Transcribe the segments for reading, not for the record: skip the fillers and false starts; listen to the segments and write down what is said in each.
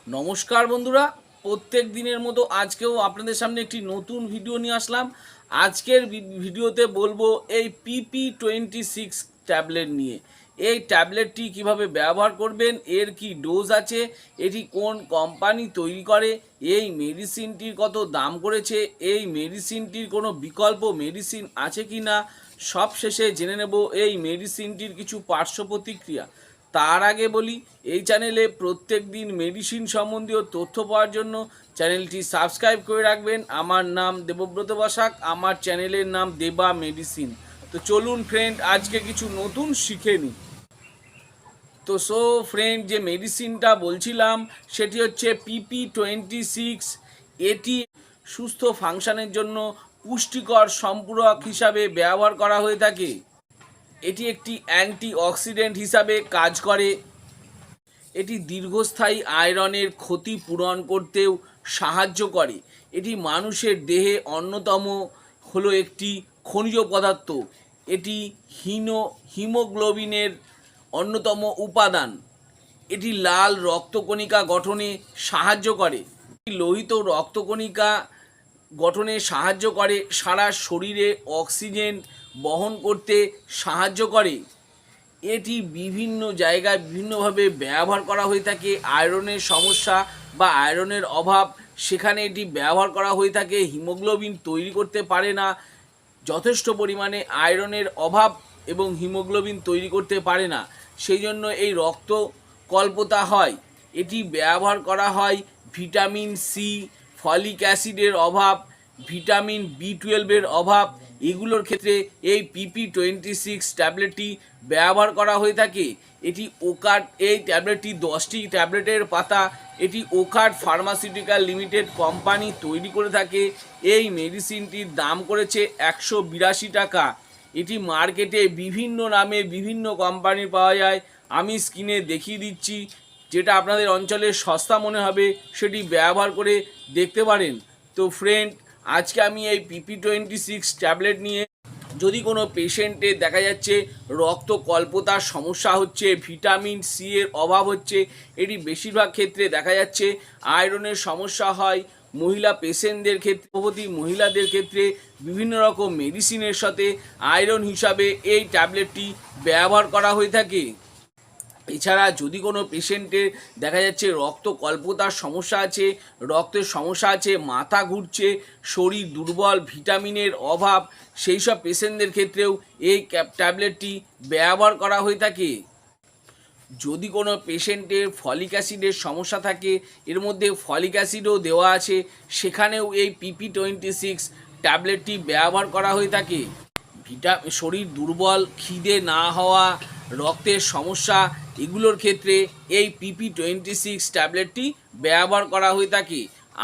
নমস্কার বন্ধুরা, প্রত্যেক দিনের মতো আজকেও আপনাদের সামনে একটি নতুন ভিডিও নিয়ে আসলাম। আজকের ভিডিওতে বলবো এই PP26 ট্যাবলেট নিয়ে। এই ট্যাবলেটটি কিভাবে ব্যবহার করবেন, এর কি ডোজ আছে, এটি কোন কোম্পানি তৈরি করে, এই মেডিসিনটির কত দাম করেছে, এই মেডিসিনটির কোনো বিকল্প মেডিসিন আছে কি না, সব শেষে জেনে নেব এই মেডিসিনটির কিছু পার্শ্ব প্রতিক্রিয়া। তার আগে বলি, এই চ্যানেলে প্রত্যেক দিন মেডিসিন সম্বন্ধীয় তথ্য পাওয়ার জন্য চ্যানেলটি সাবস্ক্রাইব করে রাখবেন। আমার নাম দেবব্রত বসাক, আমার চ্যানেলের নাম দেবা মেডিসিন। তো চলুন ফ্রেন্ড, আজকে কিছু নতুন শিখে নিই। তো ফ্রেন্ড, যে মেডিসিনটা বলছিলাম সেটি হচ্ছে PP26। এটি সুস্থ ফাংশনের জন্য পুষ্টিকর সম্পূরক হিসাবে ব্যবহার করা হয়ে থাকে। এটি একটি অ্যান্টিঅক্সিডেন্ট হিসাবে কাজ করে। এটি দীর্ঘস্থায়ী আয়রনের ক্ষতি পূরণ করতেও সাহায্য করে। এটি মানুষের দেহে অন্যতম হলো একটি খনিজ পদার্থ। এটি হিমোগ্লোবিনের অন্যতম উপাদান। এটি লাল রক্তকণিকা গঠনে সাহায্য করে। লোহিত রক্তকণিকা গঠনে সাহায্য করে, সারা শরীরে অক্সিজেন বহন করতে সাহায্য করে। এটি বিভিন্ন জায়গায় বিভিন্নভাবে ব্যবহার করা হয়ে থাকে। আয়রনের সমস্যা বা আয়রনের অভাব, সেখানে এটি ব্যবহার করা হয়ে থাকে। হিমোগ্লোবিন তৈরি করতে পারে না, যথেষ্ট পরিমাণে আয়রনের অভাব এবং হিমোগ্লোবিন তৈরি করতে পারে না, সেই জন্য এই রক্ত স্বল্পতা হয়। এটি ব্যবহার করা হয় ভিটামিন সি, ফলিক অ্যাসিডের অভাব, ভিটামিন B12 অভাব, এগুলোর ক্ষেত্রে এই PP26 ট্যাবলেটটি ব্যবহার করা হয়ে থাকে। এটি এই ট্যাবলেটটি 10টি ট্যাবলেটের পাতা। এটি ওকার্ট ফার্মাসিউটিক্যাল লিমিটেড কোম্পানি তৈরি করে থাকে। এই মেডিসিনটির দাম করেছে 182 টাকা। এটি মার্কেটে বিভিন্ন নামে বিভিন্ন কোম্পানির পাওয়া যায়। আমি স্ক্রিনে দেখিয়ে দিচ্ছি, যেটা আপনাদের অঞ্চলে সস্তা মনে হবে সেটি ব্যবহার করে দেখতে পারেন। তো ফ্রেন্ড, আজকে আমি এই PP26 ট্যাবলেট নিয়ে, যদি কোনো পেশেন্টের দেখা যাচ্ছে রক্ত স্বল্পতার সমস্যা হচ্ছে, ভিটামিন সি এর অভাব হচ্ছে, এটি বেশিরভাগ ক্ষেত্রে দেখা যাচ্ছে আয়রনের সমস্যা হয়। মহিলা পেশেন্টদের ক্ষেত্রে, গর্ভবতী মহিলাদের ক্ষেত্রে বিভিন্ন রকম মেডিসিনের সাথে আয়রন হিসাবে এই ট্যাবলেটটি ব্যবহার করা হয়ে থাকে। এছাড়া যদি কোনো পেশেন্টের দেখা যাচ্ছে রক্ত স্বল্পতার সমস্যা আছে, রক্তের সমস্যা আছে, মাথা ঘুরছে, শরীর দুর্বল, ভিটামিনের অভাব, সেই সব পেশেন্টদের ক্ষেত্রেও এই ট্যাবলেটটি ব্যবহার করা হয়ে থাকে। যদি কোনো পেশেন্টের ফলিক অ্যাসিডের সমস্যা থাকে, এর মধ্যে ফলিক অ্যাসিডও দেওয়া আছে, সেখানেও এই PP26 ট্যাবলেটটি ব্যবহার করা হয়ে থাকে। শরীর দুর্বল, খিদে না হওয়া, রক্তের সমস্যা, এগুলোর ক্ষেত্রে এই PP26 ট্যাবলেটটি ব্যবহার করা হয়ে থাকে।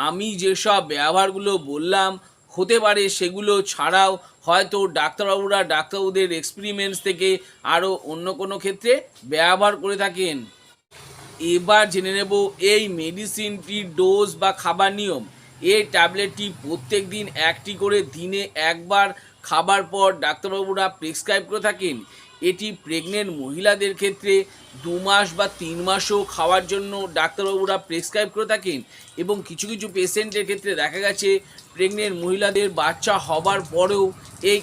আমি যেসব ব্যবহারগুলো বললাম, হতে পারে সেগুলো ছাড়াও হয়তো ডাক্তারবাবুদের এক্সপেরিমেন্টস থেকে আরও অন্য কোনো ক্ষেত্রে ব্যবহার করে থাকেন। এবার জেনে নেব এই মেডিসিনটির ডোজ বা খাবার নিয়ম। এই ট্যাবলেটটি প্রত্যেক দিন একটি করে দিনে একবার খাবার পর ডাক্তারবাবুরা প্রেসক্রাইব করে থাকেন। এটি প্রেগনেন্ট মহিলাদের ক্ষেত্রে 2 মাস বা 3 মাসও খাওয়ার জন্য ডাক্তারবাবুরা প্রেসক্রাইব করে থাকেন। এবং কিছু কিছু পেশেন্টের ক্ষেত্রে দেখা গেছে প্রেগনেন্ট মহিলাদের বাচ্চা হবার পরেও এই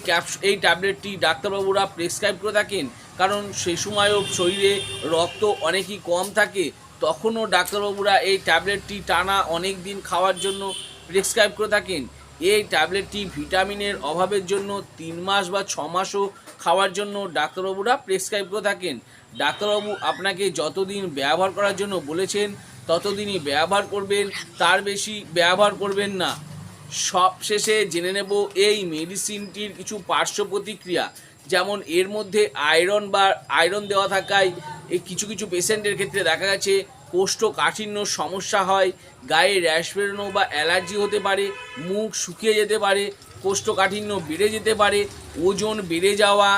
ট্যাবলেটটি ডাক্তারবাবুরা প্রেসক্রাইব করে থাকেন, কারণ সেই সময়ও শরীরে রক্ত অনেকই কম থাকে। তখনও ডাক্তারবাবুরা এই ট্যাবলেটটি টানা অনেক দিন খাওয়ার জন্য প্রেসক্রাইব করে থাকেন। এই ট্যাবলেটটি ভিটামিনের অভাবের জন্য 3 মাস বা 6 মাসও খাওয়ার জন্য ডাক্তারবাবুরা প্রেসক্রাইব করে থাকেন। ডাক্তারবাবু আপনাকে যতদিন ব্যবহার করার জন্য বলেছেন ততদিনই ব্যবহার করবেন, তার বেশি ব্যবহার করবেন না। সব শেষে জেনে নেব এই মেডিসিনটির কিছু পার্শ্ব প্রতিক্রিয়া। যেমন এর মধ্যে আয়রন দেওয়া থাকায় এই কিছু কিছু পেশেন্টের ক্ষেত্রে দেখা গেছে কোষ্ঠকাঠিন্য সমস্যা হয়, গায়ে র্যাশ বেরোনো বা অ্যালার্জি হতে পারে, মুখ শুকিয়ে যেতে পারে, কোষ্ঠকাঠিন্য বেড়ে যেতে পারে, ওজন বেড়ে যাওয়া,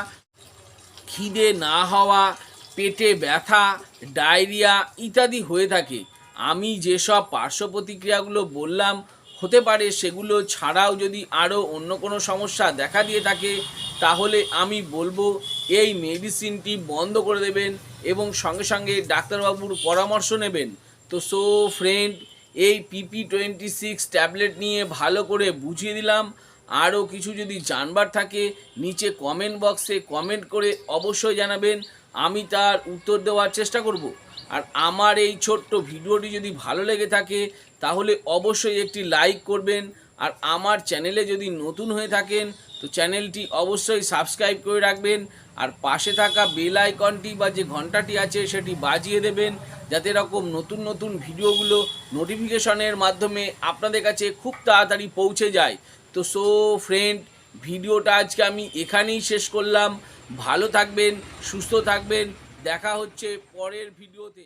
খিদে না হওয়া, পেটে ব্যথা, ডায়রিয়া ইত্যাদি হয়ে থাকে। আমি যেসব পার্শ্ব প্রতিক্রিয়াগুলো বললাম, হতে পারে সেগুলো ছাড়াও যদি আরও অন্য কোনো সমস্যা দেখা দিয়ে থাকে, তাহলে আমি বলবো এই মেডিসিনটি বন্ধ করে দেবেন এবং সঙ্গে সঙ্গে ডাক্তারবাবুর পরামর্শ নেবেন। তো সো ফ্রেন্ড, এই PP26 ট্যাবলেট নিয়ে ভালো করে বুঝিয়ে দিলাম। আরও কিছু যদি জানবার থাকে নিচে কমেন্ট বক্সে কমেন্ট করে অবশ্যই জানাবেন, আমি তার উত্তর দেওয়ার চেষ্টা করব। আর আমার এই ছোট্ট ভিডিওটি যদি ভালো লেগে থাকে তাহলে অবশ্যই একটি লাইক করবেন। আর আমার চ্যানেলে যদি নতুন হয়ে থাকেন তো চ্যানেলটি অবশ্যই সাবস্ক্রাইব করে রাখবেন। আর পাশে থাকা বেল আইকনটি বা যে ঘন্টাটি আছে সেটি বাজিয়ে দেবেন, যাতে এরকম নতুন নতুন ভিডিওগুলো নোটিফিকেশনের মাধ্যমে আপনাদের কাছে খুব তাড়াতাড়ি পৌঁছে যায়। তো সো ফ্রেন্ড, ভিডিওটা আজকে আমি এখানেই শেষ করলাম। ভালো থাকবেন, সুস্থ থাকবেন, দেখা হচ্ছে পরের ভিডিওতে।